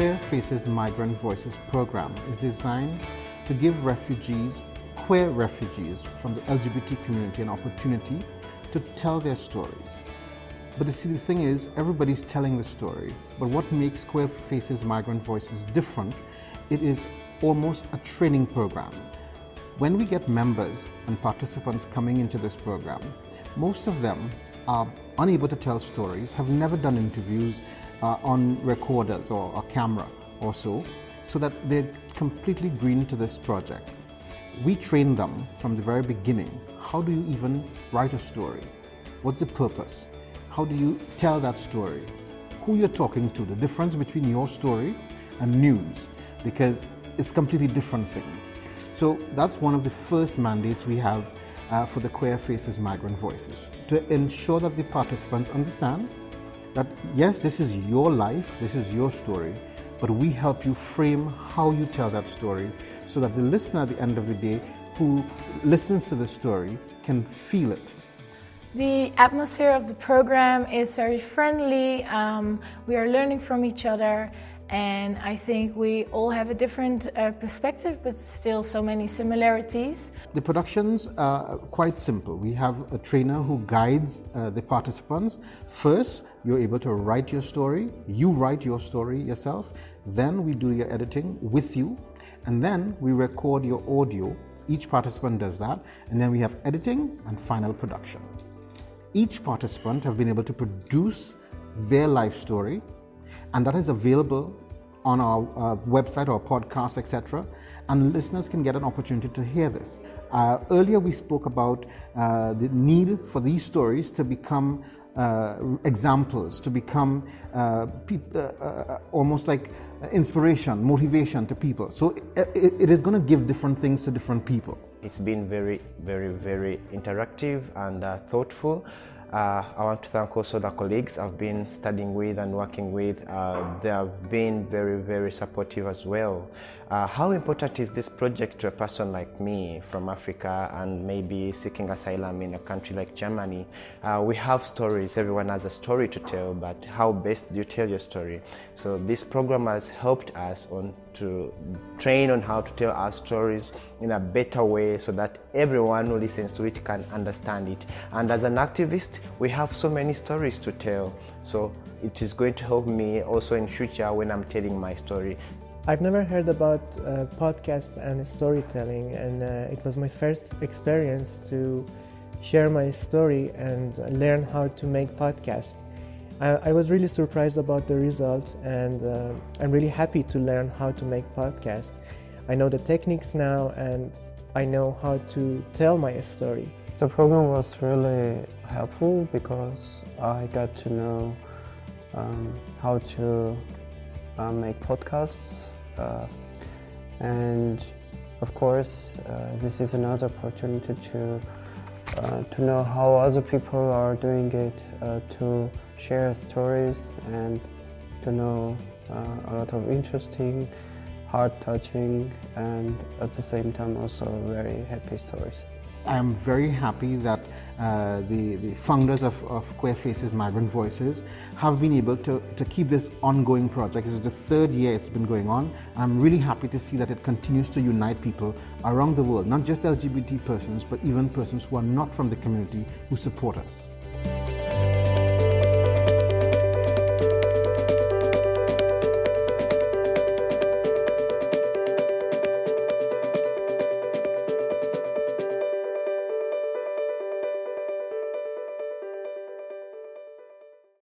Queer Faces Migrant Voices program is designed to give refugees, queer refugees from the LGBT community, an opportunity to tell their stories. But you see, the thing is, everybody's telling the story, but what makes Queer Faces Migrant Voices different, it is almost a training program. When we get members and participants coming into this program, most of them are unable to tell stories, have never done interviews on recorders or a camera or so that they're completely green to this project. We train them from the very beginning. How do you even write a story? What's the purpose? How do you tell that story? Who you're talking to, the difference between your story and news, because it's completely different things. So that's one of the first mandates we have for the Queer Faces Migrant Voices, to ensure that the participants understand that yes, this is your life, this is your story, but we help you frame how you tell that story so that the listener at the end of the day who listens to the story can feel it. The atmosphere of the program is very friendly. We are learning from each other, and I think we all have a different perspective, but still so many similarities. The productions are quite simple. We have a trainer who guides the participants. First, you're able to write your story. You write your story yourself. Then we do your editing with you, and then we record your audio. Each participant does that, and then we have editing and final production. Each participant have been able to produce their life story, and that is available on our website or podcast, etc. And listeners can get an opportunity to hear this. Earlier we spoke about the need for these stories to become examples, to become almost like inspiration, motivation to people. So it is going to give different things to different people. It's been very, very, very interactive and thoughtful. I want to thank also the colleagues I've been studying with and working with. They have been very, very supportive as well. How important is this project to a person like me from Africa and maybe seeking asylum in a country like Germany? We have stories, everyone has a story to tell, but how best do you tell your story? So this program has helped us to train on how to tell our stories in a better way so that everyone who listens to it can understand it. And as an activist, we have so many stories to tell. So it is going to help me also in future when I'm telling my story. I've never heard about podcasts and storytelling, and it was my first experience to share my story and learn how to make podcasts. I was really surprised about the results, and I'm really happy to learn how to make podcasts. I know the techniques now, and I know how to tell my story. The program was really helpful because I got to know how to make podcasts. And of course, this is another opportunity to know how other people are doing it, to share stories and to know a lot of interesting, heart-touching, and at the same time also very happy stories. I am very happy that the founders of Queer Faces Migrant Voices have been able to keep this ongoing project. This is the third year it's been going on. I'm really happy to see that it continues to unite people around the world, not just LGBT persons, but even persons who are not from the community who support us.